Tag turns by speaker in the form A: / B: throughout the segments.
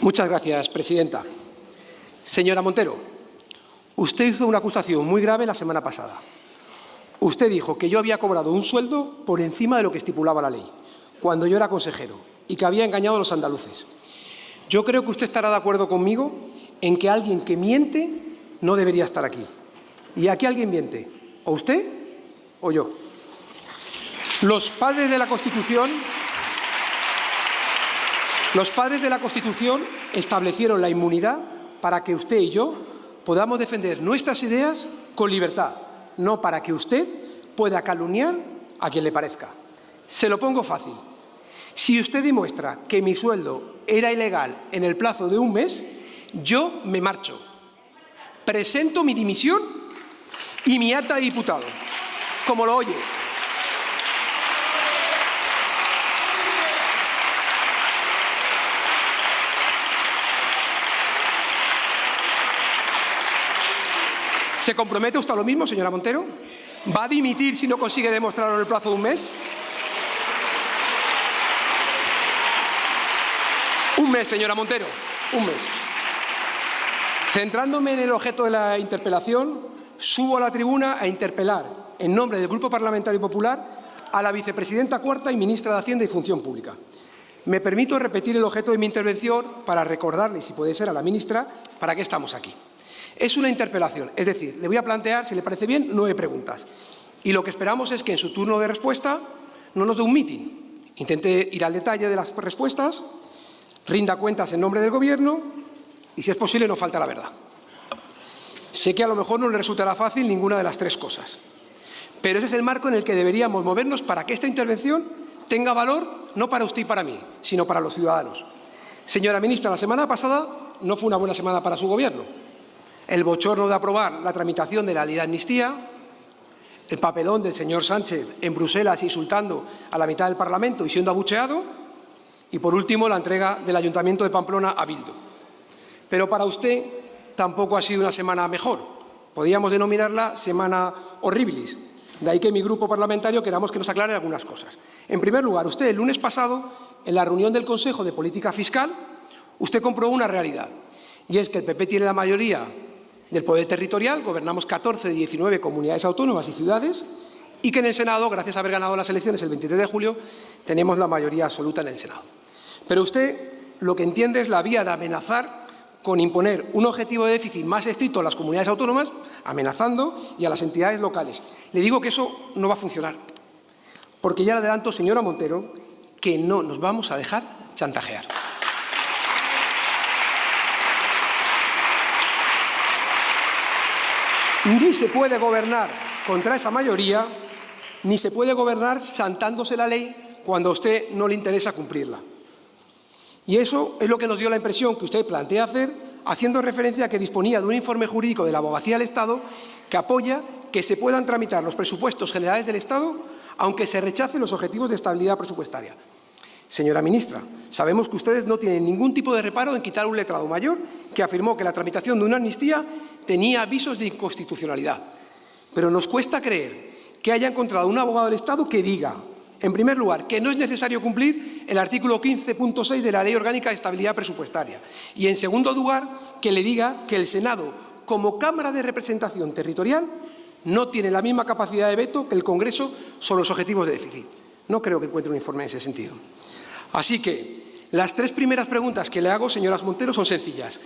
A: Muchas gracias, presidenta. Señora Montero, usted hizo una acusación muy grave la semana pasada. Usted dijo que yo había cobrado un sueldo por encima de lo que estipulaba la ley, cuando yo era consejero, y que había engañado a los andaluces. Yo creo que usted estará de acuerdo conmigo en que alguien que miente no debería estar aquí. ¿Y aquí alguien miente? ¿O usted o yo? Los padres de la Constitución establecieron la inmunidad para que usted y yo podamos defender nuestras ideas con libertad, no para que usted pueda calumniar a quien le parezca. Se lo pongo fácil. Si usted demuestra que mi sueldo era ilegal en el plazo de un mes, yo me marcho. Presento mi dimisión y mi acta de diputado, como lo oye. ¿Se compromete usted a lo mismo, señora Montero? ¿Va a dimitir si no consigue demostrarlo en el plazo de un mes? Un mes, señora Montero, un mes. Centrándome en el objeto de la interpelación, subo a la tribuna a interpelar, en nombre del Grupo Parlamentario Popular, a la vicepresidenta cuarta y ministra de Hacienda y Función Pública. Me permito repetir el objeto de mi intervención para recordarle, si puede ser, a la ministra para qué estamos aquí. Es una interpelación, es decir, le voy a plantear, si le parece bien, 9 preguntas. Y lo que esperamos es que en su turno de respuesta no nos dé un mitin. Intente ir al detalle de las respuestas, rinda cuentas en nombre del Gobierno y, si es posible, no falta la verdad. Sé que a lo mejor no le resultará fácil ninguna de las 3 cosas, pero ese es el marco en el que deberíamos movernos para que esta intervención tenga valor no para usted y para mí, sino para los ciudadanos. Señora ministra, la semana pasada no fue una buena semana para su Gobierno. El bochorno de aprobar la tramitación de la ley de amnistía, el papelón del señor Sánchez en Bruselas insultando a la mitad del Parlamento y siendo abucheado, y, por último, la entrega del Ayuntamiento de Pamplona a Bildu. Pero para usted tampoco ha sido una semana mejor. Podríamos denominarla semana horribilis. De ahí que mi grupo parlamentario queramos que nos aclare algunas cosas. En primer lugar, usted el lunes pasado, en la reunión del Consejo de Política Fiscal, usted comprobó una realidad, y es que el PP tiene la mayoría del poder territorial, gobernamos 14 de 19 comunidades autónomas y ciudades, y que en el Senado, gracias a haber ganado las elecciones el 23 de julio, tenemos la mayoría absoluta en el Senado. Pero usted lo que entiende es la vía de amenazar con imponer un objetivo de déficit más estricto a las comunidades autónomas, amenazando, y a las entidades locales. Le digo que eso no va a funcionar, porque ya le adelanto, señora Montero, que no nos vamos a dejar chantajear. Ni se puede gobernar contra esa mayoría, ni se puede gobernar saltándose la ley cuando a usted no le interesa cumplirla. Y eso es lo que nos dio la impresión que usted plantea hacer, haciendo referencia a que disponía de un informe jurídico de la Abogacía del Estado que apoya que se puedan tramitar los presupuestos generales del Estado aunque se rechacen los objetivos de estabilidad presupuestaria. Señora ministra, sabemos que ustedes no tienen ningún tipo de reparo en quitar un letrado mayor que afirmó que la tramitación de una amnistía tenía avisos de inconstitucionalidad. Pero nos cuesta creer que haya encontrado un abogado del Estado que diga, en primer lugar, que no es necesario cumplir el artículo 15.6 de la Ley Orgánica de Estabilidad Presupuestaria y, en segundo lugar, que le diga que el Senado, como Cámara de Representación Territorial, no tiene la misma capacidad de veto que el Congreso sobre los objetivos de déficit. No creo que encuentre un informe en ese sentido. Así que las 3 primeras preguntas que le hago, señora Montero, son sencillas.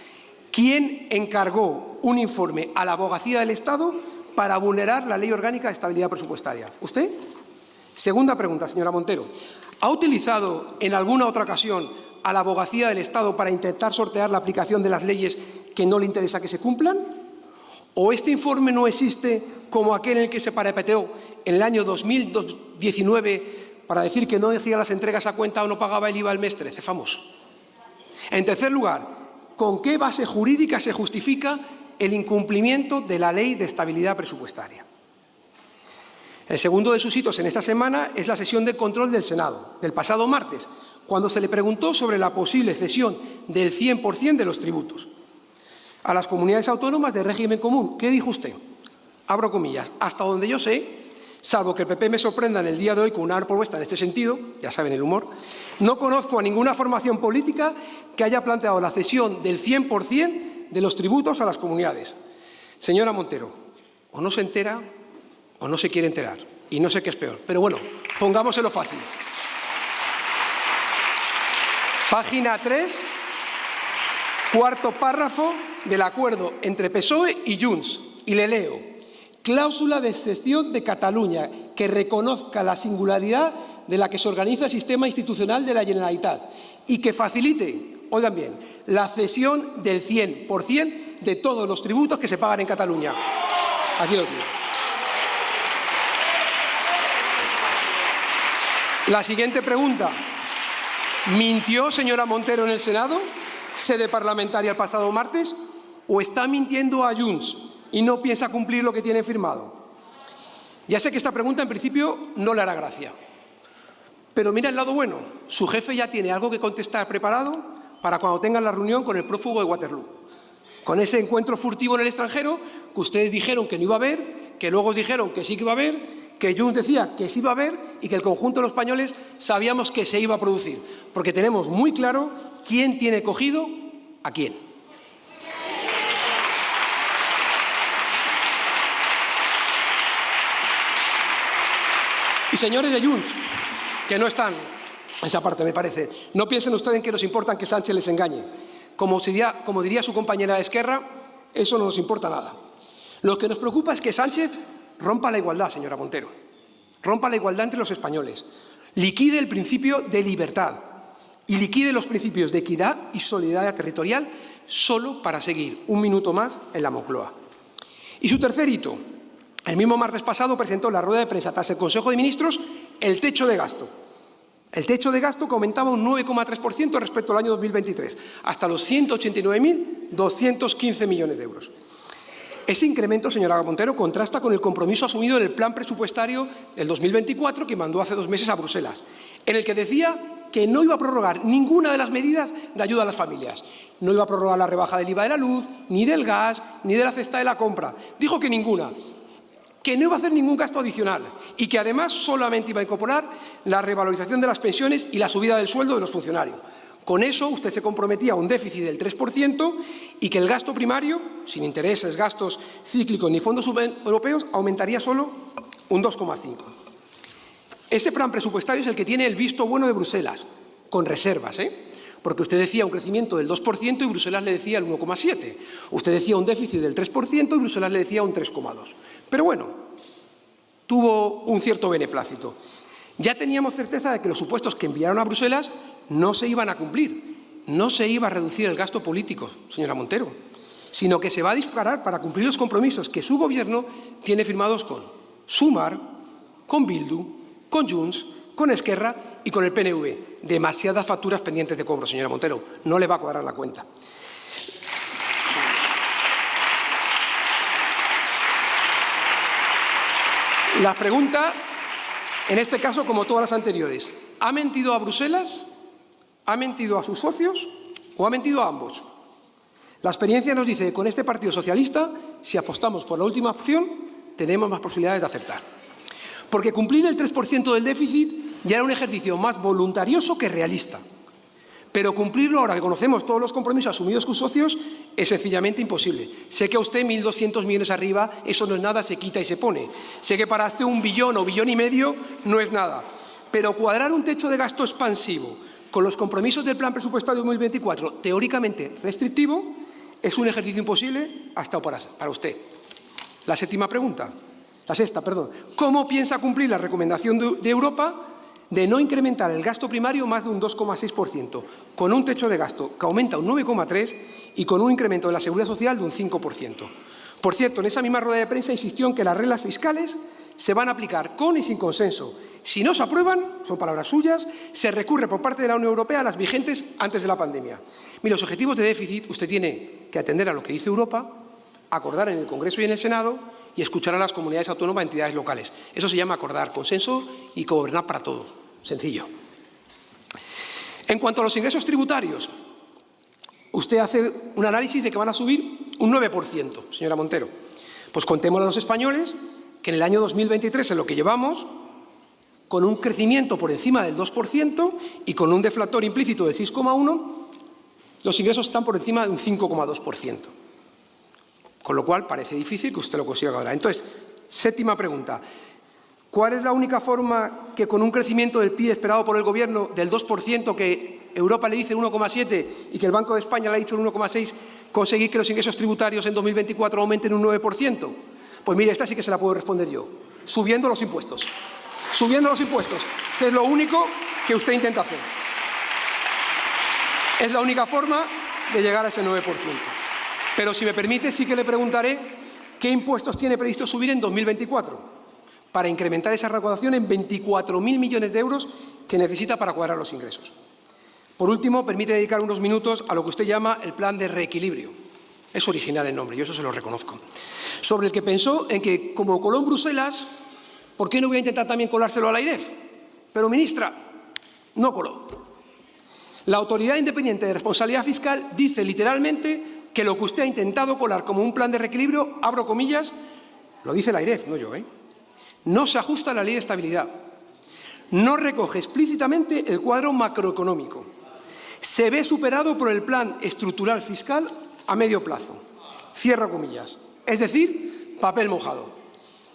A: ¿Quién encargó un informe a la Abogacía del Estado para vulnerar la Ley Orgánica de Estabilidad Presupuestaria? ¿Usted? Segunda pregunta, señora Montero. ¿Ha utilizado en alguna otra ocasión a la Abogacía del Estado para intentar sortear la aplicación de las leyes que no le interesa que se cumplan? ¿O este informe no existe como aquel en el que se parapeteó en el año 2019 para decir que no hacía las entregas a cuenta o no pagaba el IVA el mes 13, famoso? En tercer lugar, ¿con qué base jurídica se justifica el incumplimiento de la Ley de Estabilidad Presupuestaria? El segundo de sus hitos en esta semana es la sesión de control del Senado, del pasado martes, cuando se le preguntó sobre la posible cesión del 100% de los tributos a las comunidades autónomas de régimen común. ¿Qué dijo usted? Abro comillas. Hasta donde yo sé, Salvo que el PP me sorprenda en el día de hoy con una propuesta en este sentido, ya saben el humor, no conozco a ninguna formación política que haya planteado la cesión del 100% de los tributos a las comunidades. Señora Montero, o no se entera o no se quiere enterar, y no sé qué es peor. Pero bueno, pongámoselo fácil. Página 3, cuarto párrafo del acuerdo entre PSOE y Junts, y le leo: cláusula de excepción de Cataluña que reconozca la singularidad de la que se organiza el sistema institucional de la Generalitat y que facilite, oigan bien, la cesión del 100% de todos los tributos que se pagan en Cataluña. Aquí lo tiene. La siguiente pregunta. ¿Mintió, señora Montero, en el Senado, sede parlamentaria, el pasado martes, o está mintiendo a Junts y no piensa cumplir lo que tiene firmado? Ya sé que esta pregunta en principio no le hará gracia, pero mira el lado bueno, su jefe ya tiene algo que contestar preparado para cuando tengan la reunión con el prófugo de Waterloo. Con ese encuentro furtivo en el extranjero que ustedes dijeron que no iba a haber, que luego dijeron que sí que iba a haber, que Junts decía que sí iba a haber y que el conjunto de los españoles sabíamos que se iba a producir, porque tenemos muy claro quién tiene cogido a quién. Y señores de Junts, que no están en esa parte, me parece, no piensen ustedes que nos importa que Sánchez les engañe. Como diría su compañera de Esquerra, eso no nos importa nada. Lo que nos preocupa es que Sánchez rompa la igualdad, señora Montero, rompa la igualdad entre los españoles, liquide el principio de libertad y liquide los principios de equidad y solidaridad territorial solo para seguir un minuto más en la Moncloa. Y su tercer hito, el mismo martes pasado presentó en la rueda de prensa tras el Consejo de Ministros el techo de gasto. El techo de gasto que aumentaba un 9,3% respecto al año 2023, hasta los 189.215 millones de euros. Ese incremento, señora Montero, contrasta con el compromiso asumido en el plan presupuestario del 2024 que mandó hace 2 meses a Bruselas, en el que decía que no iba a prorrogar ninguna de las medidas de ayuda a las familias. No iba a prorrogar la rebaja del IVA de la luz, ni del gas, ni de la cesta de la compra. Dijo que ninguna, que no iba a hacer ningún gasto adicional y que además solamente iba a incorporar la revalorización de las pensiones y la subida del sueldo de los funcionarios. Con eso usted se comprometía a un déficit del 3% y que el gasto primario, sin intereses, gastos cíclicos ni fondos europeos, aumentaría solo un 2,5%. Ese plan presupuestario es el que tiene el visto bueno de Bruselas, con reservas, porque usted decía un crecimiento del 2% y Bruselas le decía el 1,7%. Usted decía un déficit del 3% y Bruselas le decía un 3,2%. Pero bueno, tuvo un cierto beneplácito. Ya teníamos certeza de que los supuestos que enviaron a Bruselas no se iban a cumplir, no se iba a reducir el gasto político, señora Montero, sino que se va a disparar para cumplir los compromisos que su Gobierno tiene firmados con Sumar, con Bildu, con Junts, con Esquerra y con el PNV. Demasiadas facturas pendientes de cobro, señora Montero, no le va a cuadrar la cuenta. La pregunta, en este caso, como todas las anteriores, ¿ha mentido a Bruselas, ha mentido a sus socios o ha mentido a ambos? La experiencia nos dice que con este Partido Socialista, si apostamos por la última opción, tenemos más posibilidades de acertar. Porque cumplir el 3% del déficit ya era un ejercicio más voluntarioso que realista. Pero cumplirlo, ahora que conocemos todos los compromisos asumidos con socios, es sencillamente imposible. Sé que a usted 1.200 millones arriba, eso no es nada, se quita y se pone. Sé que para usted 1 billón o 1,5 billones no es nada. Pero cuadrar un techo de gasto expansivo con los compromisos del plan presupuestario 2024, teóricamente restrictivo, es un ejercicio imposible hasta para usted. La sexta pregunta. ¿Cómo piensa cumplir la recomendación de Europa de no incrementar el gasto primario más de un 2,6%, con un techo de gasto que aumenta un 9,3% y con un incremento de la seguridad social de un 5%? Por cierto, en esa misma rueda de prensa insistió en que las reglas fiscales se van a aplicar con y sin consenso. Si no se aprueban, son palabras suyas, se recurre por parte de la Unión Europea a las vigentes antes de la pandemia. Mire, los objetivos de déficit usted tiene que atender a lo que dice Europa, acordar en el Congreso y en el Senado y escuchar a las comunidades autónomas y entidades locales. Eso se llama acordar, consenso y gobernar para todos. Sencillo. En cuanto a los ingresos tributarios, usted hace un análisis de que van a subir un 9%, señora Montero. Pues contémosle a los españoles que en el año 2023, en lo que llevamos, con un crecimiento por encima del 2% y con un deflactor implícito del 6,1%, los ingresos están por encima de un 5,2%. Con lo cual, parece difícil que usted lo consiga ahora. Entonces, séptima pregunta. ¿Cuál es la única forma que con un crecimiento del PIB esperado por el Gobierno del 2%, que Europa le dice 1,7% y que el Banco de España le ha dicho el 1,6%, conseguir que los ingresos tributarios en 2024 aumenten un 9%? Pues mire, esta sí que se la puedo responder yo. Subiendo los impuestos. Subiendo los impuestos, que es lo único que usted intenta hacer. Es la única forma de llegar a ese 9%. Pero si me permite, sí que le preguntaré qué impuestos tiene previsto subir en 2024 para incrementar esa recaudación en 24.000 millones de euros que necesita para cuadrar los ingresos. Por último, permite dedicar unos minutos a lo que usted llama el plan de reequilibrio. Es original el nombre, yo eso se lo reconozco. Sobre el que pensó en que, como coló en Bruselas, ¿por qué no voy a intentar también colárselo a la AIREF? Pero, ministra, no coló. La Autoridad Independiente de Responsabilidad Fiscal dice literalmente que lo que usted ha intentado colar como un plan de reequilibrio, abro comillas, lo dice la AIREF, no yo, no se ajusta a la Ley de Estabilidad, no recoge explícitamente el cuadro macroeconómico, se ve superado por el plan estructural fiscal a medio plazo, cierro comillas, es decir, papel mojado.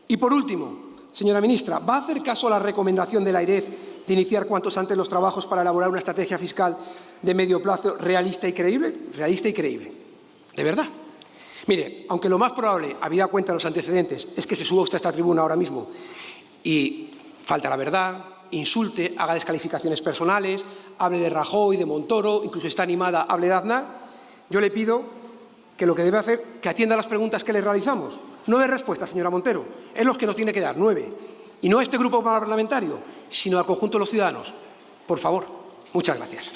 A: Y por último, señora ministra, ¿va a hacer caso a la recomendación de la AIREF de iniciar cuantos antes los trabajos para elaborar una estrategia fiscal de medio plazo realista y creíble? Realista y creíble. ¿De verdad? Mire, aunque lo más probable, habida cuenta de los antecedentes, es que se suba usted a esta tribuna ahora mismo y falta la verdad, insulte, haga descalificaciones personales, hable de Rajoy, de Montoro, incluso está animada, hable de Aznar, yo le pido que lo que debe hacer, que atienda las preguntas que le realizamos. 9 respuestas, señora Montero, es los que nos tiene que dar, 9. Y no a este grupo parlamentario, sino al conjunto de los ciudadanos. Por favor, muchas gracias.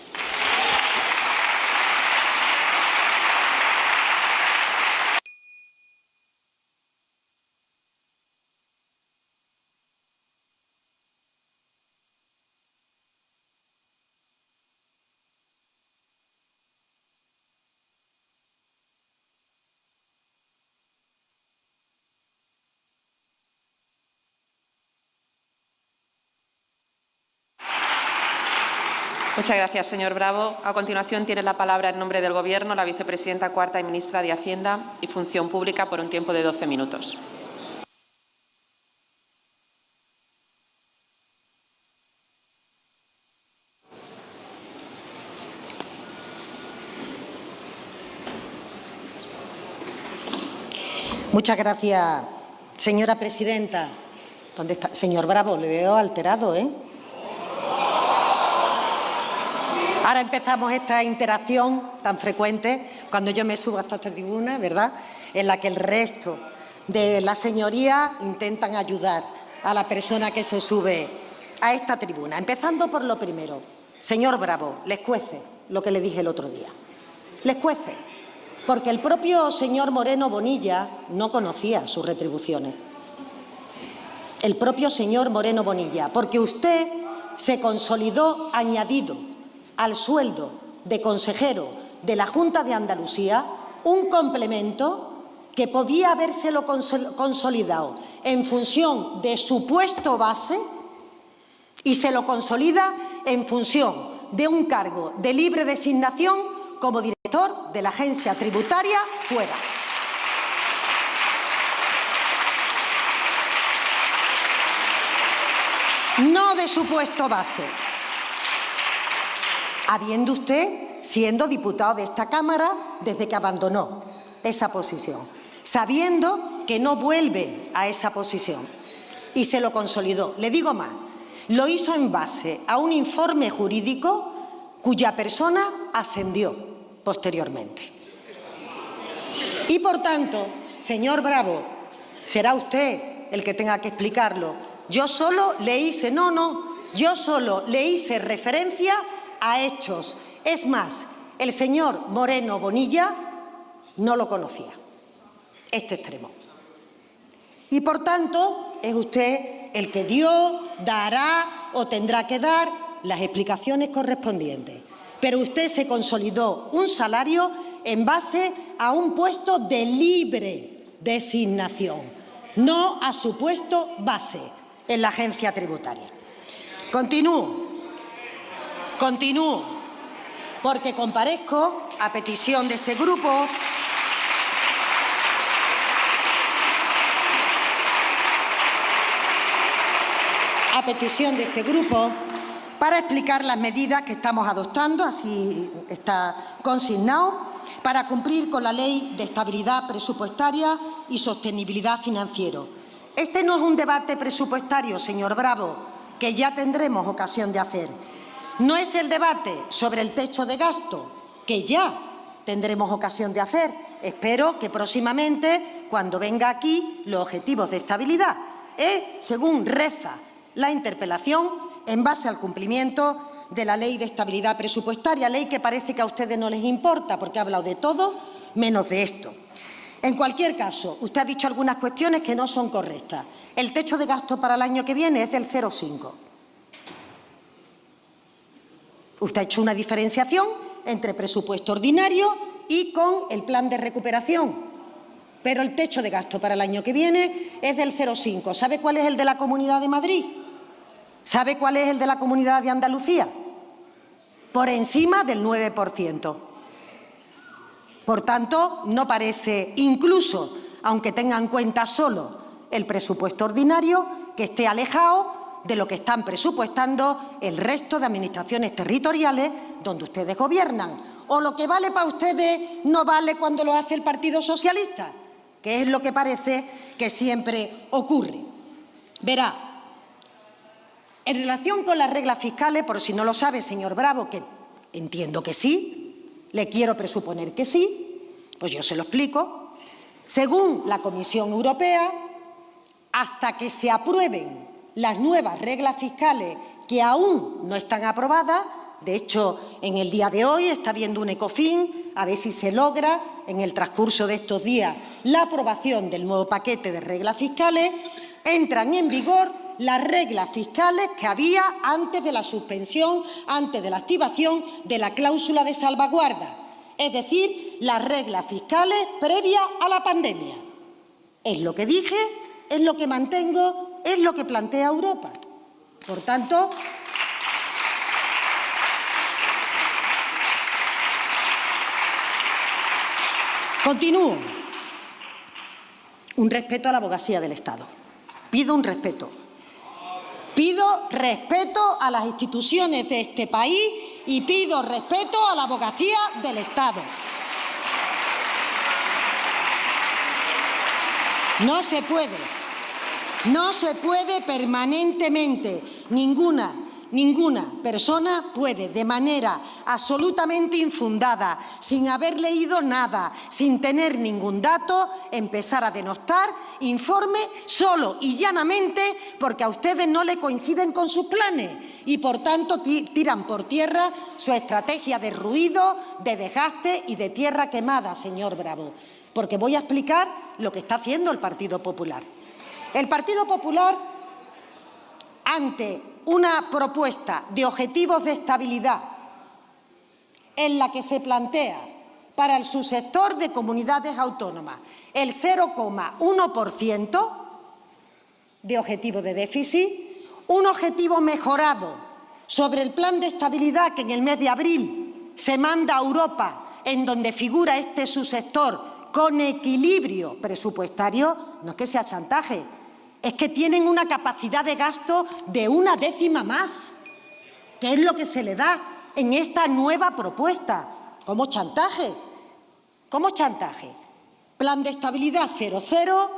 B: Muchas gracias, señor Bravo. A continuación, tiene la palabra en nombre del Gobierno la vicepresidenta cuarta y ministra de Hacienda y Función Pública por un tiempo de 12 minutos.
C: Muchas gracias, señora presidenta. ¿Dónde está? Señor Bravo, le veo alterado, Ahora empezamos esta interacción tan frecuente cuando yo me subo hasta esta tribuna, ¿verdad?, en la que el resto de las señorías intentan ayudar a la persona que se sube a esta tribuna. Empezando por lo primero. Señor Bravo, les cuece lo que le dije el otro día. Les cuece, porque el propio señor Moreno Bonilla no conocía sus retribuciones. El propio señor Moreno Bonilla, porque usted se consolidó añadido al sueldo de consejero de la Junta de Andalucía un complemento que podía habérselo consolidado en función de su puesto base y se lo consolida en función de un cargo de libre designación como director de la agencia tributaria fuera. No de su puesto base. Habiendo usted siendo diputado de esta Cámara desde que abandonó esa posición, sabiendo que no vuelve a esa posición y se lo consolidó. Le digo más, lo hizo en base a un informe jurídico cuya persona ascendió posteriormente. Y por tanto, señor Bravo, será usted el que tenga que explicarlo. Yo solo le hice, yo solo le hice referencia a hechos. Es más, el señor Moreno Bonilla no lo conocía, este extremo. Y por tanto, es usted el que dio, dará o tendrá que dar las explicaciones correspondientes. Pero usted se consolidó un salario en base a un puesto de libre designación. no a su puesto base en la agencia tributaria. Continúo, porque comparezco a petición de este grupo para explicar las medidas que estamos adoptando, así está consignado, para cumplir con la Ley de Estabilidad Presupuestaria y Sostenibilidad Financiera. Este no es un debate presupuestario, señor Bravo, que ya tendremos ocasión de hacer. No es el debate sobre el techo de gasto, que ya tendremos ocasión de hacer. Espero que próximamente, cuando venga aquí, los objetivos de estabilidad, según reza la interpelación, en base al cumplimiento de la Ley de Estabilidad Presupuestaria, ley que parece que a ustedes no les importa porque ha hablado de todo menos de esto. En cualquier caso, usted ha dicho algunas cuestiones que no son correctas. El techo de gasto para el año que viene es del 0,5. Usted ha hecho una diferenciación entre presupuesto ordinario y con el plan de recuperación. Pero el techo de gasto para el año que viene es del 0,5. ¿Sabe cuál es el de la Comunidad de Madrid? ¿Sabe cuál es el de la Comunidad de Andalucía? Por encima del 9%. Por tanto, no parece, incluso aunque tenga en cuenta solo el presupuesto ordinario, que esté alejado de lo que están presupuestando el resto de administraciones territoriales donde ustedes gobiernan. O lo que vale para ustedes no vale cuando lo hace el Partido Socialista, que es lo que parece que siempre ocurre. Verá, en relación con las reglas fiscales, por si no lo sabe, señor Bravo, que entiendo que sí, le quiero presuponer que sí, pues yo se lo explico. Según la Comisión Europea, hasta que se aprueben las nuevas reglas fiscales que aún no están aprobadas, de hecho, en el día de hoy está habiendo un ECOFIN, a ver si se logra en el transcurso de estos días la aprobación del nuevo paquete de reglas fiscales, entran en vigor las reglas fiscales que había antes de la suspensión, antes de la activación de la cláusula de salvaguarda, es decir, las reglas fiscales previas a la pandemia. Es lo que dije, es lo que mantengo, es lo que plantea Europa. Por tanto, continúo. Un respeto a la abogacía del Estado. Pido un respeto. Pido respeto a las instituciones de este país y pido respeto a la abogacía del Estado. No se puede permanentemente, ninguna persona puede, de manera absolutamente infundada, sin haber leído nada, sin tener ningún dato, empezar a denostar informe solo y llanamente porque a ustedes no le coinciden con sus planes y, por tanto, tiran por tierra su estrategia de ruido, de desgaste y de tierra quemada, señor Bravo. Porque voy a explicar lo que está haciendo el Partido Popular. El Partido Popular, ante una propuesta de objetivos de estabilidad en la que se plantea para el subsector de comunidades autónomas el 0,1% de objetivo de déficit, un objetivo mejorado sobre el plan de estabilidad que en el mes de abril se manda a Europa, en donde figura este subsector con equilibrio presupuestario, no es que sea chantaje, es que tienen una capacidad de gasto de una décima más, que es lo que se le da en esta nueva propuesta. ¿Cómo chantaje? ¿Cómo chantaje? Plan de estabilidad 0,0,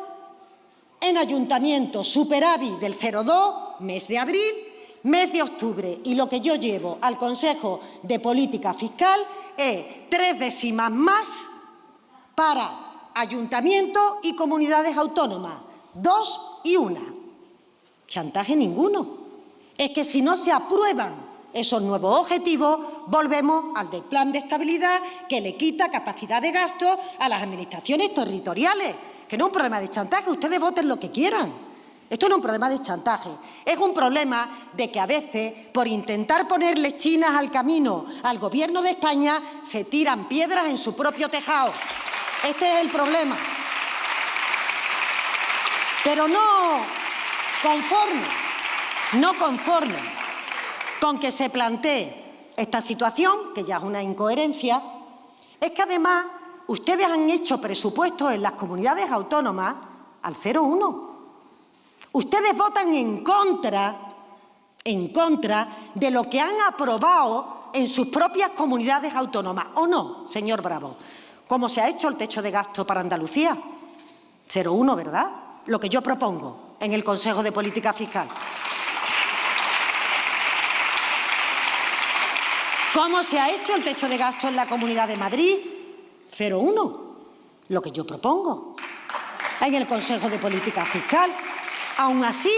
C: en ayuntamientos superávit del 0,2, mes de abril, mes de octubre. Y lo que yo llevo al Consejo de Política Fiscal es 3 décimas más para ayuntamientos y comunidades autónomas. 2 y 1. Chantaje ninguno. Es que si no se aprueban esos nuevos objetivos, volvemos al del plan de estabilidad que le quita capacidad de gasto a las administraciones territoriales. Que no es un problema de chantaje, ustedes voten lo que quieran. Esto no es un problema de chantaje, es un problema de que a veces, por intentar ponerle chinas al camino al Gobierno de España, se tiran piedras en su propio tejado. Este es el problema. Pero no conforme con que se plantee esta situación, que ya es una incoherencia, es que además ustedes han hecho presupuestos en las comunidades autónomas al 0,1. Ustedes votan en contra de lo que han aprobado en sus propias comunidades autónomas, ¿o no, señor Bravo? ¿Cómo se ha hecho el techo de gasto para Andalucía? 0,1, ¿verdad? Lo que yo propongo en el Consejo de Política Fiscal. ¿Cómo se ha hecho el techo de gasto en la Comunidad de Madrid? 0,1, lo que yo propongo en el Consejo de Política Fiscal. Aún así,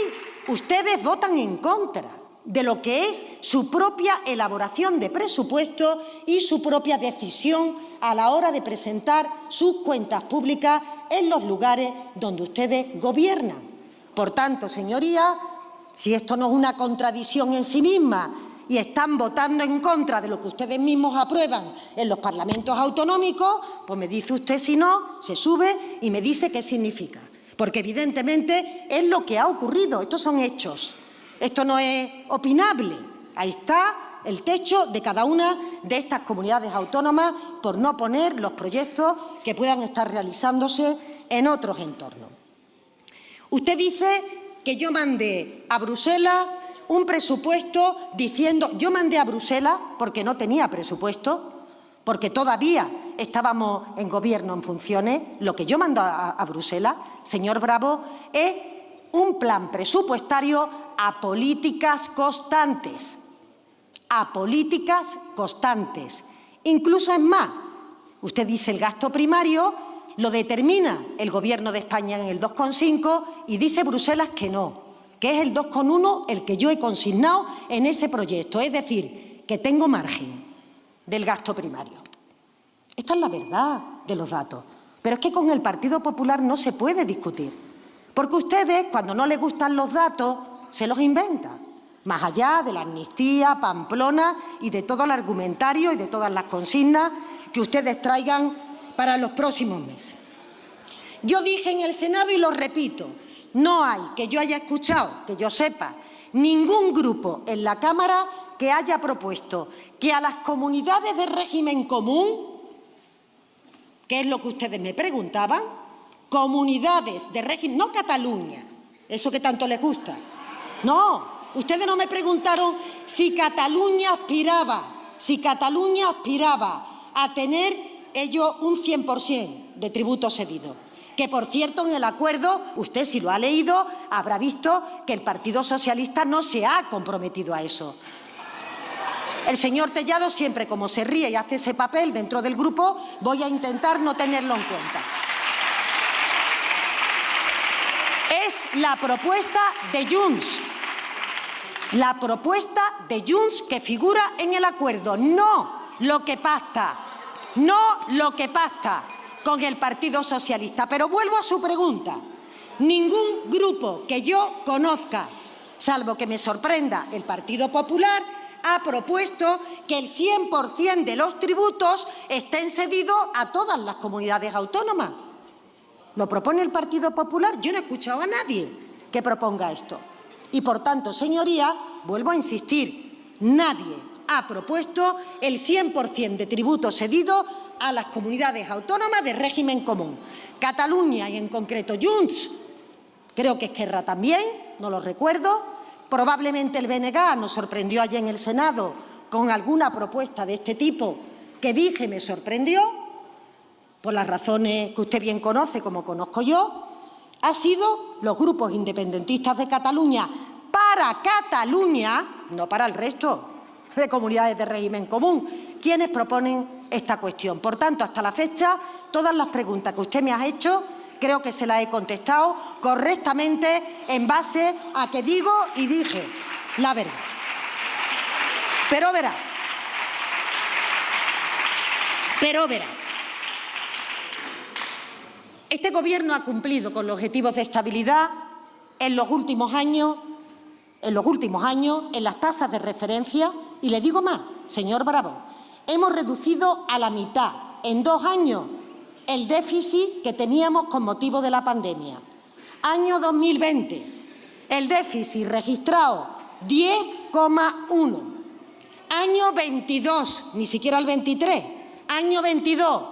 C: ustedes votan en contra de lo que es su propia elaboración de presupuesto y su propia decisión a la hora de presentar sus cuentas públicas en los lugares donde ustedes gobiernan. Por tanto, señorías, si esto no es una contradicción en sí misma y están votando en contra de lo que ustedes mismos aprueban en los parlamentos autonómicos, pues me dice usted si no, se sube y me dice qué significa. Porque evidentemente es lo que ha ocurrido, estos son hechos, esto no es opinable. Ahí está el techo de cada una de estas comunidades autónomas por no poner los proyectos que puedan estar realizándose en otros entornos. Usted dice que yo mandé a Bruselas un presupuesto diciendo, yo mandé a Bruselas porque no tenía presupuesto, porque todavía estábamos en gobierno en funciones. Lo que yo mando a Bruselas, señor Bravo, es un plan presupuestario a políticas constantes. A políticas constantes. Incluso es más, usted dice el gasto primario lo determina el Gobierno de España en el 2,5 y dice Bruselas que no, que es el 2,1 el que yo he consignado en ese proyecto. Es decir, que tengo margen del gasto primario. Esta es la verdad de los datos. Pero es que con el Partido Popular no se puede discutir, porque ustedes, cuando no les gustan los datos, se los inventan, más allá de la amnistía, Pamplona y de todo el argumentario y de todas las consignas que ustedes traigan para los próximos meses. Yo dije en el Senado y lo repito, no hay, que yo haya escuchado, que yo sepa, ningún grupo en la Cámara que haya propuesto que a las comunidades de régimen común, que es lo que ustedes me preguntaban, comunidades de régimen, no Cataluña, eso que tanto les gusta, no, ustedes no me preguntaron si Cataluña aspiraba a tener ello un 100% de tributo cedido. Que, por cierto, en el acuerdo, usted si lo ha leído, habrá visto que el Partido Socialista no se ha comprometido a eso. El señor Tellado siempre, como se ríe y hace ese papel dentro del grupo, voy a intentar no tenerlo en cuenta. Es la propuesta de Junts. La propuesta de Junts que figura en el acuerdo, no lo que pacta con el Partido Socialista. Pero vuelvo a su pregunta. Ningún grupo que yo conozca, salvo que me sorprenda el Partido Popular, ha propuesto que el 100% de los tributos estén cedidos a todas las comunidades autónomas. ¿Lo propone el Partido Popular? Yo no he escuchado a nadie que proponga esto. Y, por tanto, señorías, vuelvo a insistir, nadie ha propuesto el 100% de tributo cedido a las comunidades autónomas de régimen común. Cataluña y, en concreto, Junts, creo que Esquerra también, no lo recuerdo. Probablemente el BNG nos sorprendió ayer en el Senado con alguna propuesta de este tipo que dije me sorprendió, por las razones que usted bien conoce, como conozco yo. Ha sido los grupos independentistas de Cataluña para Cataluña, no para el resto de comunidades de régimen común, quienes proponen esta cuestión. Por tanto, hasta la fecha, todas las preguntas que usted me ha hecho, creo que se las he contestado correctamente en base a que digo y dije la verdad. Pero verá, este Gobierno ha cumplido con los objetivos de estabilidad en los últimos años en las tasas de referencia. Y le digo más, señor Bravo, hemos reducido a la mitad en 2 años el déficit que teníamos con motivo de la pandemia. Año 2020, el déficit registrado 10,1. Año 22, ni siquiera el 23. Año 22,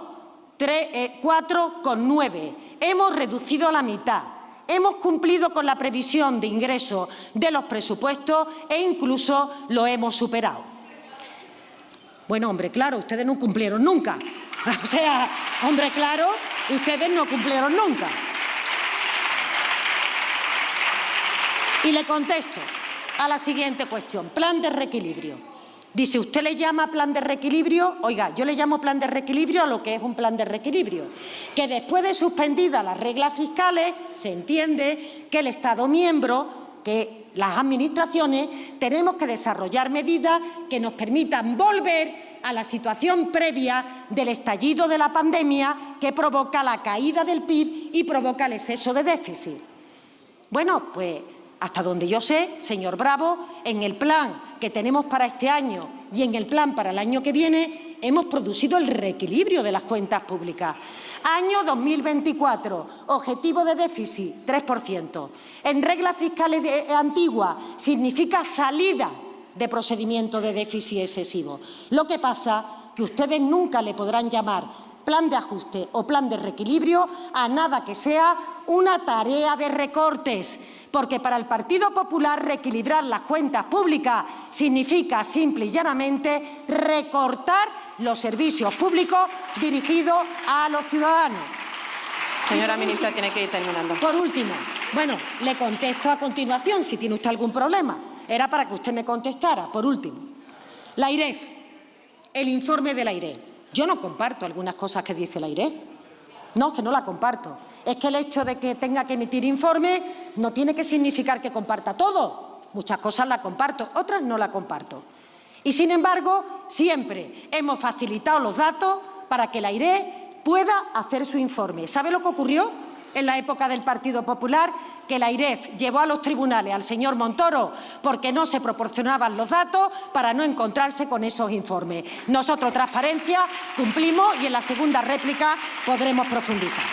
C: 4,9. Hemos reducido a la mitad. Hemos cumplido con la previsión de ingresos de los presupuestos e incluso lo hemos superado. Bueno, hombre, claro, ustedes no cumplieron nunca. O sea, hombre, claro, ustedes no cumplieron nunca. Y le contesto a la siguiente cuestión. Plan de reequilibrio. Dice, ¿usted le llama plan de reequilibrio? Oiga, yo le llamo plan de reequilibrio a lo que es un plan de reequilibrio. Que después de suspendidas las reglas fiscales, se entiende que el Estado miembro, que las administraciones, tenemos que desarrollar medidas que nos permitan volver a la situación previa del estallido de la pandemia que provoca la caída del PIB y provoca el exceso de déficit. Bueno, pues hasta donde yo sé, señor Bravo, en el plan que tenemos para este año y en el plan para el año que viene hemos producido el reequilibrio de las cuentas públicas. Año 2024, objetivo de déficit 3%. En reglas fiscales antiguas significa salida de procedimiento de déficit excesivo. Lo que pasa que ustedes nunca le podrán llamar plan de ajuste o plan de reequilibrio a nada que sea una tarea de recortes, porque para el Partido Popular reequilibrar las cuentas públicas significa simple y llanamente recortar los servicios públicos dirigidos a los ciudadanos.
B: Señora ministra, tiene que ir terminando.
C: Por último, bueno, le contesto a continuación si tiene usted algún problema. Era para que usted me contestara. Por último, la AIREF, el informe de la AIREF. Yo no comparto algunas cosas que dice la AIREF. No, que no la comparto. Es que el hecho de que tenga que emitir informe no tiene que significar que comparta todo. Muchas cosas las comparto, otras no las comparto. Y, sin embargo, siempre hemos facilitado los datos para que la AIREF pueda hacer su informe. ¿Sabe lo que ocurrió en la época del Partido Popular? Que la AIREF llevó a los tribunales al señor Montoro porque no se proporcionaban los datos para no encontrarse con esos informes. Nosotros, transparencia, cumplimos y en la segunda réplica podremos profundizar.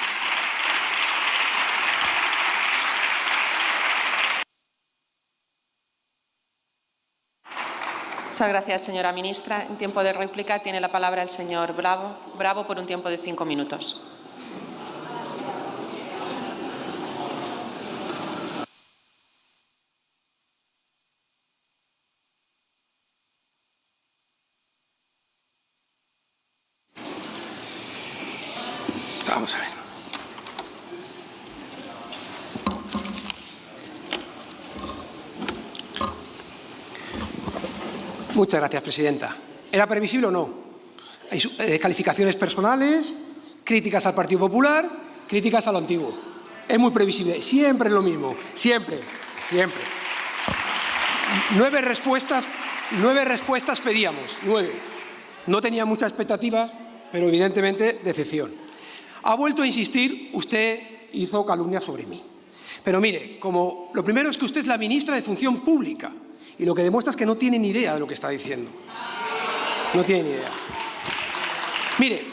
B: Muchas gracias, señora ministra. En tiempo de réplica tiene la palabra el señor Bravo. Bravo por un tiempo de 5 minutos.
A: Vamos a ver. Muchas gracias, presidenta. ¿Era previsible o no? Hay calificaciones personales, críticas al Partido Popular, críticas a lo antiguo. Es muy previsible. Siempre es lo mismo. Siempre. Siempre. 9 respuestas pedíamos. 9. No tenía muchas expectativas, pero evidentemente decepción. Ha vuelto a insistir, usted hizo calumnias sobre mí. Pero mire, como lo primero es que usted es la ministra de Función Pública y lo que demuestra es que no tiene ni idea de lo que está diciendo. No tiene ni idea. Mire,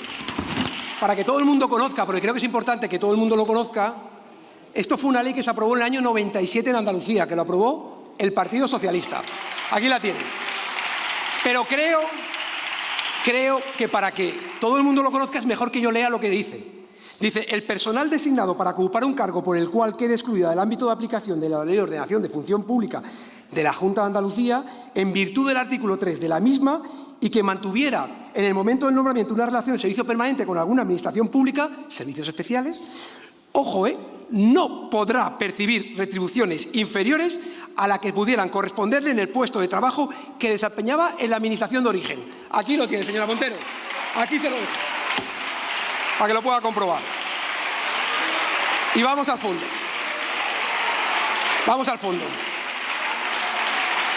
A: para que todo el mundo conozca, porque creo que es importante que todo el mundo lo conozca, esto fue una ley que se aprobó en el año 97 en Andalucía, que lo aprobó el Partido Socialista. Aquí la tienen. Pero creo que para que todo el mundo lo conozca es mejor que yo lea lo que dice. Dice, el personal designado para ocupar un cargo por el cual quede excluida del ámbito de aplicación de la Ley de Ordenación de Función Pública de la Junta de Andalucía, en virtud del artículo 3 de la misma, y que mantuviera en el momento del nombramiento una relación de servicio permanente con alguna administración pública, servicios especiales, ojo, no podrá percibir retribuciones inferiores a la que pudieran corresponderle en el puesto de trabajo que desempeñaba en la administración de origen. Aquí lo tiene, señora Montero. Aquí se lo dejo, para que lo pueda comprobar. Y vamos al fondo. Vamos al fondo.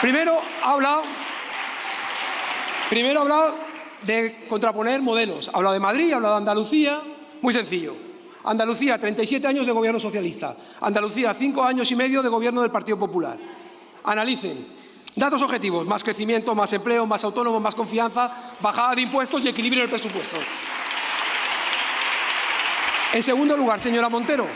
A: Primero ha hablado de contraponer modelos. Ha hablado de Madrid, ha hablado de Andalucía. Muy sencillo. Andalucía, 37 años de gobierno socialista. Andalucía, 5 años y medio de gobierno del Partido Popular. Analicen. Datos objetivos. Más crecimiento, más empleo, más autónomos, más confianza, bajada de impuestos y equilibrio en el presupuesto. En segundo lugar, señora Montero,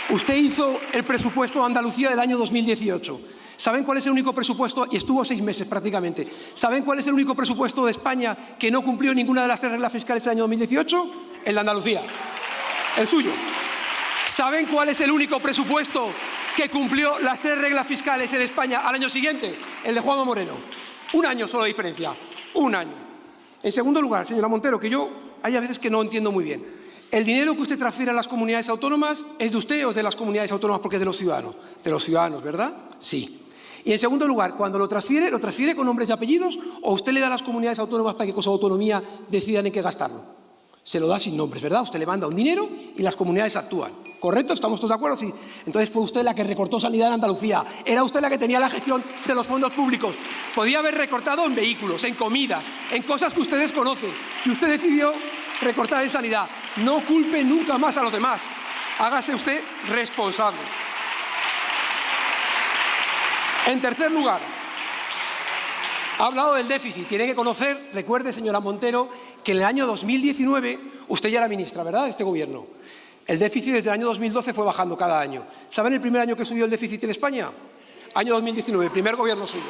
A: Usted hizo el presupuesto de Andalucía del año 2018. ¿Saben cuál es el único presupuesto? Y estuvo 6 meses prácticamente. ¿Saben cuál es el único presupuesto de España que no cumplió ninguna de las 3 reglas fiscales del año 2018? El de Andalucía. El suyo. ¿Saben cuál es el único presupuesto que cumplió las 3 reglas fiscales en España al año siguiente? El de Juanma Moreno. 1 año solo de diferencia. 1 año. En segundo lugar, señora Montero, que yo hay a veces que no entiendo muy bien. ¿El dinero que usted transfiere a las comunidades autónomas es de usted o es de las comunidades autónomas porque es de los ciudadanos? De los ciudadanos, ¿verdad? Sí. Y en segundo lugar, cuando lo transfiere con nombres y apellidos o usted le da a las comunidades autónomas para que con su autonomía decidan en qué gastarlo. Se lo da sin nombres, ¿verdad? Usted le manda un dinero y las comunidades actúan. ¿Correcto? ¿Estamos todos de acuerdo? Sí. Entonces fue usted la que recortó sanidad en Andalucía. Era usted la que tenía la gestión de los fondos públicos. Podía haber recortado en vehículos, en comidas, en cosas que ustedes conocen. Y usted decidió recortar en sanidad. No culpe nunca más a los demás. Hágase usted responsable. En tercer lugar, ha hablado del déficit. Tiene que conocer, recuerde, señora Montero, que en el año 2019 usted ya era ministra, ¿verdad?, de este gobierno. El déficit desde el año 2012 fue bajando cada año. ¿Saben el primer año que subió el déficit en España? Año 2019, primer gobierno suyo.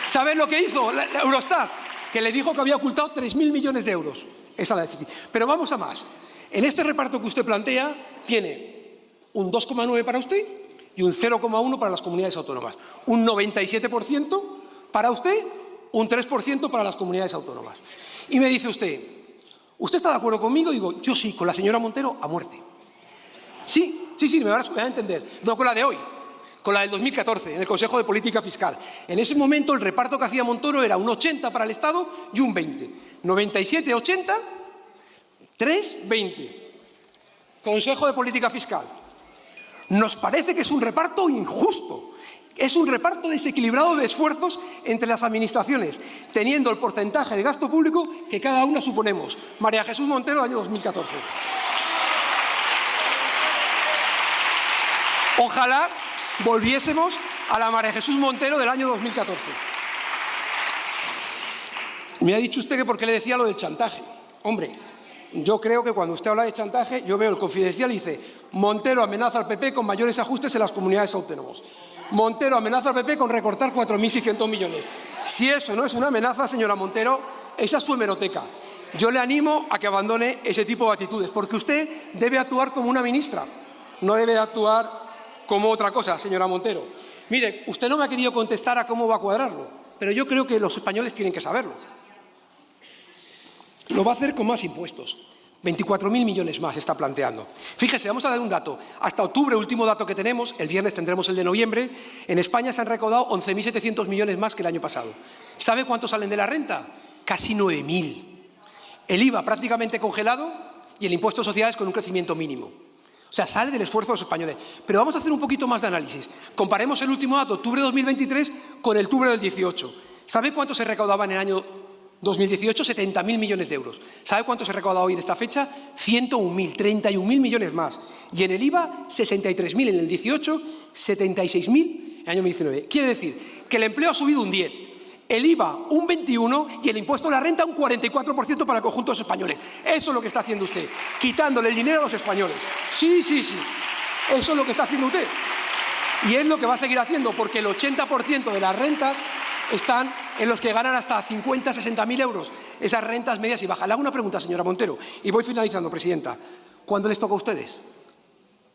A: ¿Saben lo que hizo la Eurostat? Que le dijo que había ocultado 3.000 millones de euros. Esa es la déficit. Pero vamos a más. En este reparto que usted plantea, tiene un 2,9 para usted y un 0,1 para las comunidades autónomas. Un 97% para usted, un 3% para las comunidades autónomas. Y me dice ¿usted está de acuerdo conmigo? Digo, yo sí, con la señora Montero a muerte. Sí, me van a entender. No con la de hoy, con la del 2014, en el Consejo de Política Fiscal. En ese momento el reparto que hacía Montoro era un 80 para el Estado y un 20. 97, 80, 3, 20. Consejo de Política Fiscal. Nos parece que es un reparto injusto. Es un reparto desequilibrado de esfuerzos entre las administraciones, teniendo el porcentaje de gasto público que cada una suponemos. María Jesús Montero, año 2014. Ojalá volviésemos a la María Jesús Montero del año 2014. Me ha dicho usted que por qué le decía lo del chantaje. Hombre, yo creo que cuando usted habla de chantaje, yo veo el Confidencial y dice Montero amenaza al PP con mayores ajustes en las comunidades autónomas. Montero amenaza al PP con recortar 4.600 millones. Si eso no es una amenaza, señora Montero, esa es su hemeroteca. Yo le animo a que abandone ese tipo de actitudes, porque usted debe actuar como una ministra, no debe actuar como otra cosa, señora Montero. Mire, usted no me ha querido contestar a cómo va a cuadrarlo, pero yo creo que los españoles tienen que saberlo. Lo va a hacer con más impuestos. 24.000 millones más está planteando. Fíjese, vamos a dar un dato. Hasta octubre, último dato que tenemos, el viernes tendremos el de noviembre, en España se han recaudado 11.700 millones más que el año pasado. ¿Sabe cuántos salen de la renta? Casi 9.000. El IVA prácticamente congelado y el impuesto de sociedades con un crecimiento mínimo. O sea, sale del esfuerzo de los españoles. Pero vamos a hacer un poquito más de análisis. Comparemos el último dato, octubre de 2023, con el octubre del 18. ¿Sabe cuánto se recaudaba en el año 2018? 70.000 millones de euros. ¿Sabe cuánto se recauda hoy en esta fecha? 101.000, 31.000 millones más. Y en el IVA, 63.000 en el 18, 76.000 en el año 2019. Quiere decir que el empleo ha subido un 10, el IVA un 21 y el impuesto a la renta un 44% para el conjunto de los españoles. Eso es lo que está haciendo usted, quitándole el dinero a los españoles. Sí. Eso es lo que está haciendo usted. Y es lo que va a seguir haciendo, porque el 80% de las rentas están en los que ganan hasta 50, 60.000 euros, esas rentas medias y bajas. Le hago una pregunta, señora Montero, y voy finalizando, presidenta. ¿Cuándo les toca a ustedes?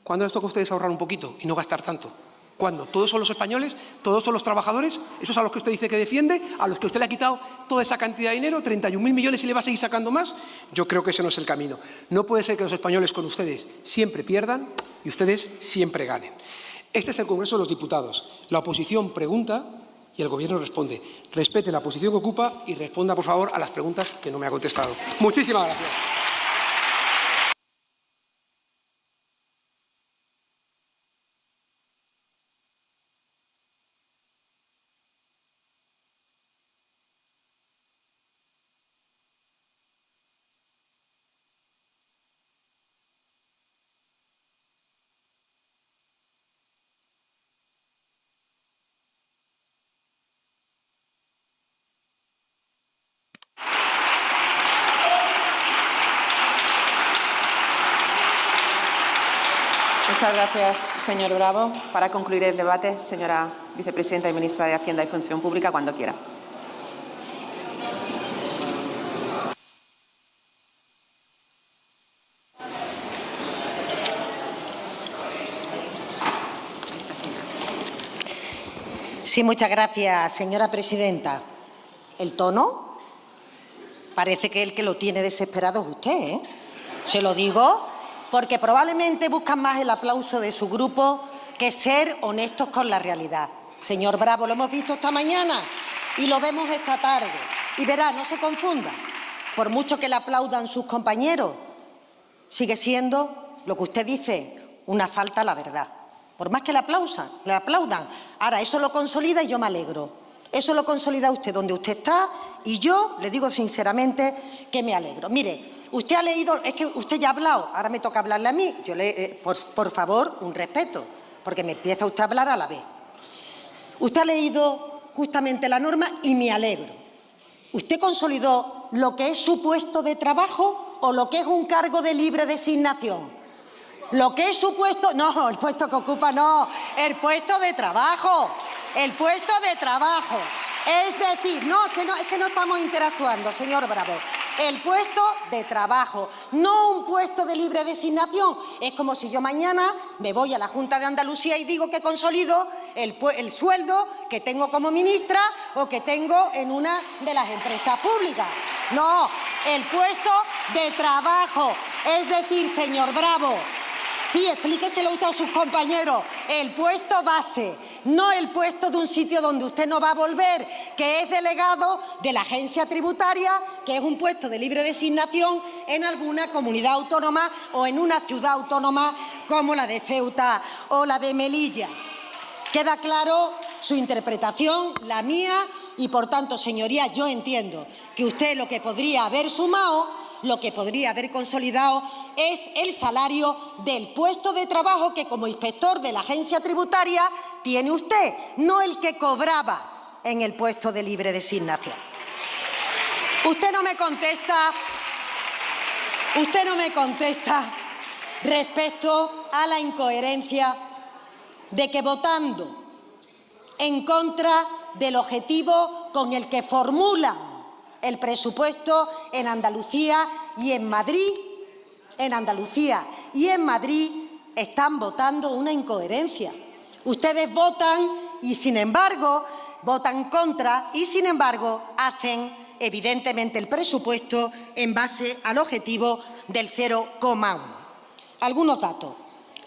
A: ¿Cuándo les toca a ustedes ahorrar un poquito y no gastar tanto? ¿Cuándo? ¿Todos son los españoles? ¿Todos son los trabajadores? ¿Esos a los que usted dice que defiende? ¿A los que usted le ha quitado toda esa cantidad de dinero? ¿31.000 millones y le va a seguir sacando más? Yo creo que ese no es el camino. No puede ser que los españoles con ustedes siempre pierdan y ustedes siempre ganen. Este es el Congreso de los Diputados. La oposición pregunta y el Gobierno responde. Respete la posición que ocupa y responda, por favor, a las preguntas que no me ha contestado. Muchísimas gracias.
B: Muchas gracias, señor Bravo. Para concluir el debate, señora vicepresidenta y ministra de Hacienda y Función Pública, cuando quiera.
C: Sí, muchas gracias, señora presidenta. El tono parece que el que lo tiene desesperado es usted, ¿eh? Se lo digo porque probablemente buscan más el aplauso de su grupo que ser honestos con la realidad. Señor Bravo, lo hemos visto esta mañana y lo vemos esta tarde. Y verá, no se confunda, por mucho que le aplaudan sus compañeros, sigue siendo lo que usted dice, una falta a la verdad. Por más que le aplaudan. Ahora, eso lo consolida y yo me alegro. Eso lo consolida usted donde usted está y yo le digo sinceramente que me alegro. Mire, usted ha leído, es que usted ya ha hablado, ahora me toca hablarle a mí. Yo por favor, un respeto, porque me empieza usted a hablar a la vez. Usted ha leído justamente la norma y me alegro. ¿Usted consolidó lo que es su puesto de trabajo o lo que es un cargo de libre designación? Lo que es su puesto, no, el puesto que ocupa no, el puesto de trabajo, el puesto de trabajo. Es decir, no, es que no estamos interactuando, señor Bravo. El puesto de trabajo, no un puesto de libre designación. Es como si yo mañana me voy a la Junta de Andalucía y digo que consolido el sueldo que tengo como ministra o que tengo en una de las empresas públicas. No, el puesto de trabajo. Es decir, señor Bravo, sí, explíqueselo usted a sus compañeros. El puesto base, no el puesto de un sitio donde usted no va a volver, que es delegado de la agencia tributaria, que es un puesto de libre designación en alguna comunidad autónoma o en una ciudad autónoma como la de Ceuta o la de Melilla. Queda claro su interpretación, la mía, y por tanto, señorías, yo entiendo que usted lo que podría haber sumado, lo que podría haber consolidado es el salario del puesto de trabajo que como inspector de la agencia tributaria tiene usted, no el que cobraba en el puesto de libre designación. Usted no me contesta respecto a la incoherencia de que votando en contra del objetivo con el que formulan el presupuesto en Andalucía y en Madrid, están votando una incoherencia. Ustedes votan y, sin embargo, votan contra y, sin embargo, hacen evidentemente el presupuesto en base al objetivo del 0,1. Algunos datos.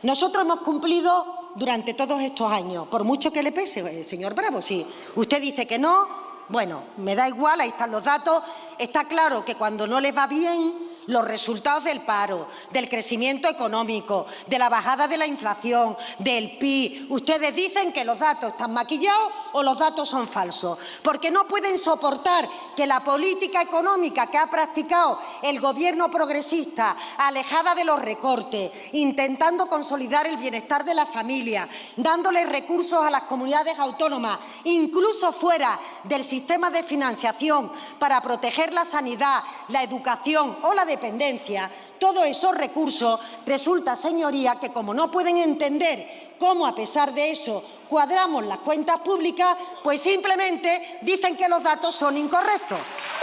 C: Nosotros hemos cumplido durante todos estos años, por mucho que le pese, señor Bravo, si usted dice que no, bueno, me da igual, ahí están los datos. Está claro que cuando no les va bien, los resultados del paro, del crecimiento económico, de la bajada de la inflación, del PIB, ustedes dicen que los datos están maquillados o los datos son falsos, porque no pueden soportar que la política económica que ha practicado el Gobierno progresista, alejada de los recortes, intentando consolidar el bienestar de las familias, dándole recursos a las comunidades autónomas, incluso fuera del sistema de financiación, para proteger la sanidad, la educación o la dependencia, todos esos recursos, resulta, señoría, que como no pueden entender cómo a pesar de eso cuadramos las cuentas públicas, pues simplemente dicen que los datos son incorrectos.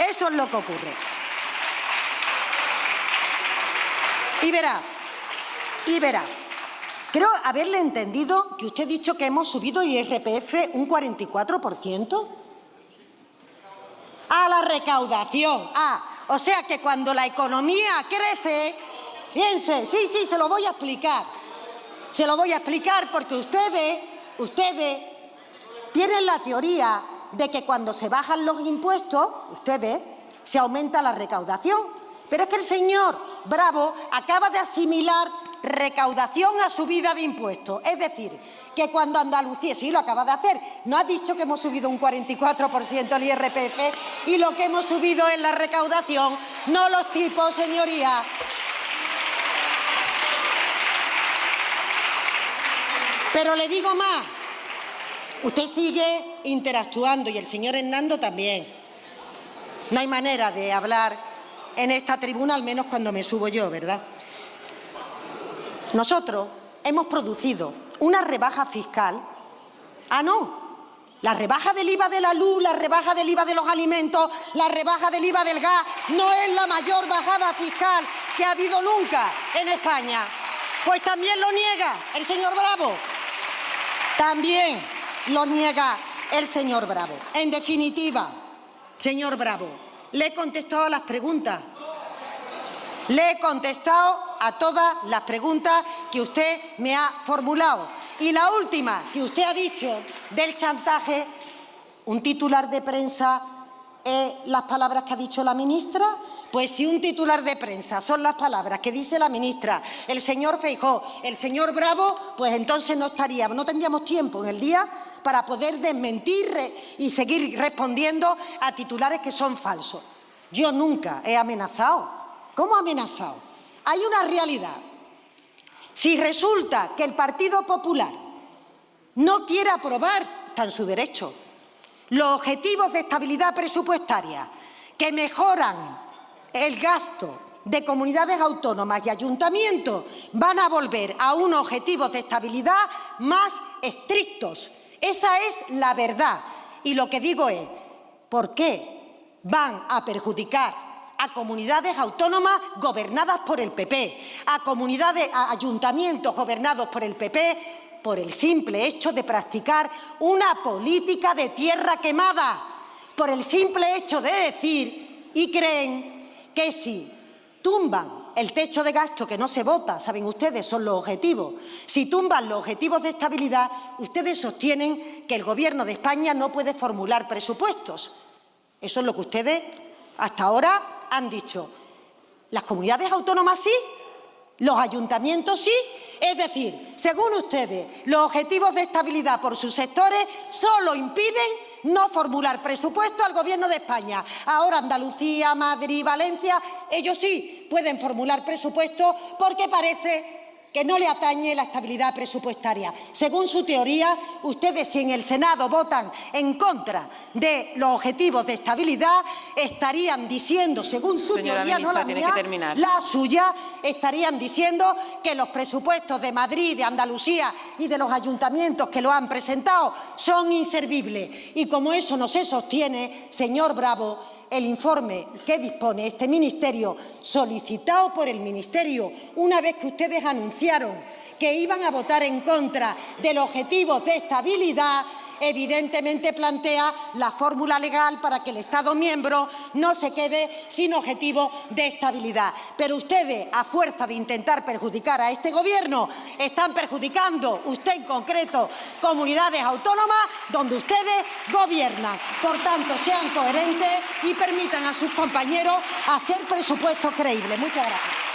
C: Eso es lo que ocurre. Y verá, creo haberle entendido que usted ha dicho que hemos subido el IRPF un 44%. A la recaudación. O sea que cuando la economía crece, fíjense, sí, se lo voy a explicar. Se lo voy a explicar porque ustedes tienen la teoría de que cuando se bajan los impuestos, se aumenta la recaudación. Pero es que el señor Bravo acaba de asimilar recaudación a subida de impuestos. Es decir, que cuando Andalucía, sí, lo acaba de hacer, no ha dicho que hemos subido un 44% el IRPF y lo que hemos subido es la recaudación, no los tipos, señoría. Pero le digo más, usted sigue interactuando y el señor Hernando también. No hay manera de hablar en esta tribuna, al menos cuando me subo yo, ¿verdad? Nosotros hemos producido una rebaja fiscal. Ah, no. La rebaja del IVA de la luz, la rebaja del IVA de los alimentos, la rebaja del IVA del gas no es la mayor bajada fiscal que ha habido nunca en España. Pues también lo niega el señor Bravo. También lo niega el señor Bravo. En definitiva, señor Bravo, le he contestado a las preguntas. Le he contestado a todas las preguntas que usted me ha formulado. Y la última que usted ha dicho del chantaje, un titular de prensa, las palabras que ha dicho la ministra. Pues si un titular de prensa son las palabras que dice la ministra, el señor Feijóo, el señor Bravo, pues entonces no tendríamos tiempo en el día para poder desmentir y seguir respondiendo a titulares que son falsos. Yo nunca he amenazado. ¿Cómo he amenazado? Hay una realidad. Si resulta que el Partido Popular no quiere aprobar, está en su derecho, los objetivos de estabilidad presupuestaria que mejoran el gasto de comunidades autónomas y ayuntamientos, van a volver a unos objetivos de estabilidad más estrictos. Esa es la verdad. Y lo que digo es, ¿por qué van a perjudicar a comunidades autónomas gobernadas por el PP, a ayuntamientos gobernados por el PP, por el simple hecho de practicar una política de tierra quemada, por el simple hecho de decir, y creen que si tumban el techo de gasto que no se vota, saben ustedes, son los objetivos, si tumban los objetivos de estabilidad, ustedes sostienen que el Gobierno de España no puede formular presupuestos. Eso es lo que ustedes hasta ahora han dicho. ¿Las comunidades autónomas sí? ¿Los ayuntamientos sí? Es decir, según ustedes, los objetivos de estabilidad por sus sectores solo impiden no formular presupuesto al Gobierno de España. Ahora Andalucía, Madrid, Valencia, ellos sí pueden formular presupuestos porque parece que no le atañe la estabilidad presupuestaria. Según su teoría, ustedes, si en el Senado votan en contra de los objetivos de estabilidad, estarían diciendo, según su teoría, no la mía, la suya, estarían diciendo que los presupuestos de Madrid, de Andalucía y de los ayuntamientos que lo han presentado son inservibles. Y como eso no se sostiene, señor Bravo, el informe que dispone este ministerio, solicitado por el ministerio, una vez que ustedes anunciaron que iban a votar en contra de los objetivos de estabilidad, evidentemente plantea la fórmula legal para que el Estado miembro no se quede sin objetivos de estabilidad. Pero ustedes, a fuerza de intentar perjudicar a este Gobierno, están perjudicando, usted en concreto, comunidades autónomas donde ustedes gobiernan. Por tanto, sean coherentes y permitan a sus compañeros hacer presupuestos creíbles. Muchas gracias.